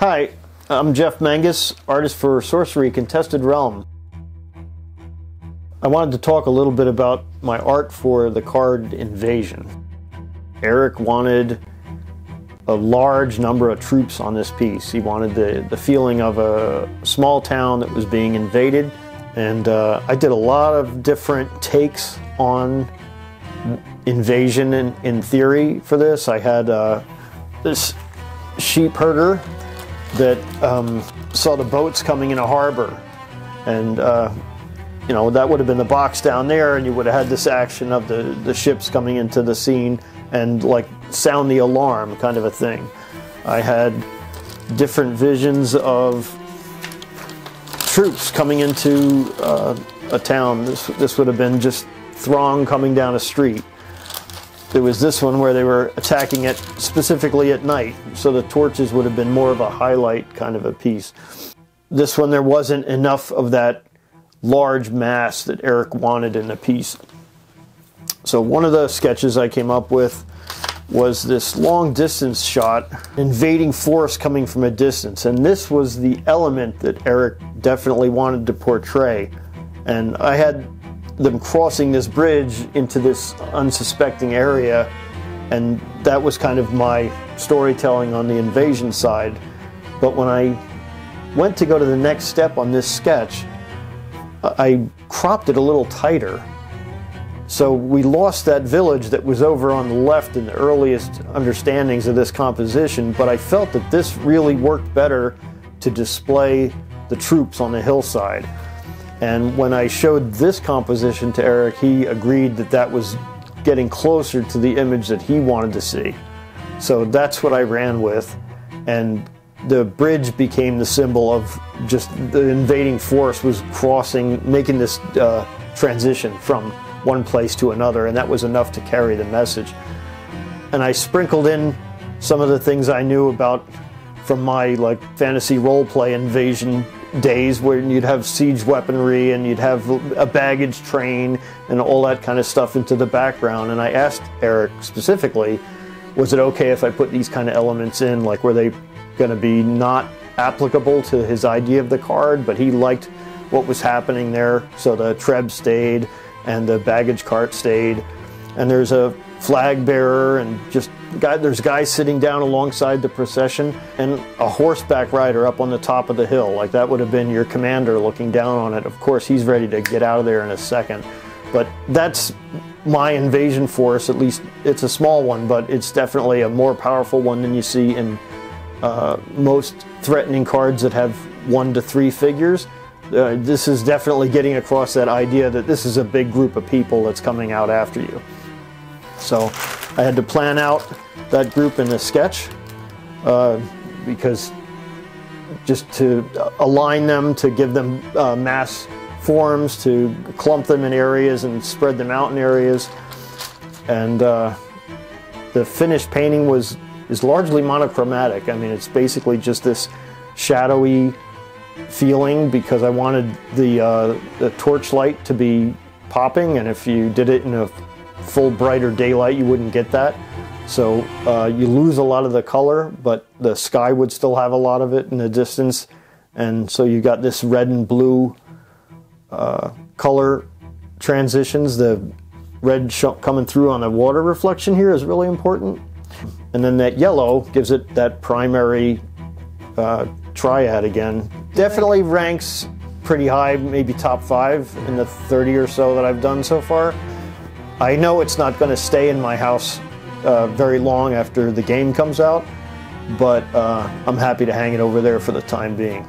Hi, I'm Jeff Menges, artist for Sorcery Contested Realm. I wanted to talk a little bit about my art for the card Invasion. Eric wanted a large number of troops on this piece. He wanted the feeling of a small town that was being invaded, and I did a lot of different takes on invasion in theory for this. I had this sheep herder that saw the boats coming in a harbor, and you know, that would have been the box down there, and you would have had this action of the ships coming into the scene and like sound the alarm kind of a thing. I had different visions of troops coming into a town. This would have been just throng coming down a street. There was this one where they were attacking it specifically at night, so the torches would have been more of a highlight kind of a piece. This one, there wasn't enough of that large mass that Eric wanted in the piece. So one of the sketches I came up with was this long distance shot, invading force coming from a distance, and this was the element that Eric definitely wanted to portray. And I had them crossing this bridge into this unsuspecting area, and that was kind of my storytelling on the invasion side. But when I went to go to the next step on this sketch, I cropped it a little tighter. So we lost that village that was over on the left in the earliest understandings of this composition, but I felt that this really worked better to display the troops on the hillside. And when I showed this composition to Eric, he agreed that that was getting closer to the image that he wanted to see. So that's what I ran with, and the bridge became the symbol of just the invading force was crossing, making this transition from one place to another, and that was enough to carry the message. And I sprinkled in some of the things I knew about from my like fantasy role play invasion days, where you'd have siege weaponry and you'd have a baggage train and all that kind of stuff into the background. And I asked Eric specifically, was it okay if I put these kind of elements in? Like, were they going to be not applicable to his idea of the card? But he liked what was happening there, so the treb stayed and the baggage cart stayed, and there's a flag bearer, and just there's guys sitting down alongside the procession, and a horseback rider up on the top of the hill. Like, that would have been your commander looking down on it. Of course, he's ready to get out of there in a second. But that's my invasion force. At least it's a small one, but it's definitely a more powerful one than you see in most threatening cards that have 1 to 3 figures. This is definitely getting across that idea that this is a big group of people that's coming out after you. So I had to plan out that group in the sketch because just to align them, to give them mass forms, to clump them in areas and spread them out in areas. And the finished painting is largely monochromatic. I mean, it's basically just this shadowy feeling because I wanted the torchlight to be popping, and if you did it in a full brighter daylight you wouldn't get that. So you lose a lot of the color, but the sky would still have a lot of it in the distance, and so you got this red and blue color transitions. The red coming through on the water reflection here is really important, and then that yellow gives it that primary triad again. Definitely ranks pretty high, maybe top 5 in the 30 or so that I've done so far. I know it's not going to stay in my house very long after the game comes out, but I'm happy to hang it over there for the time being.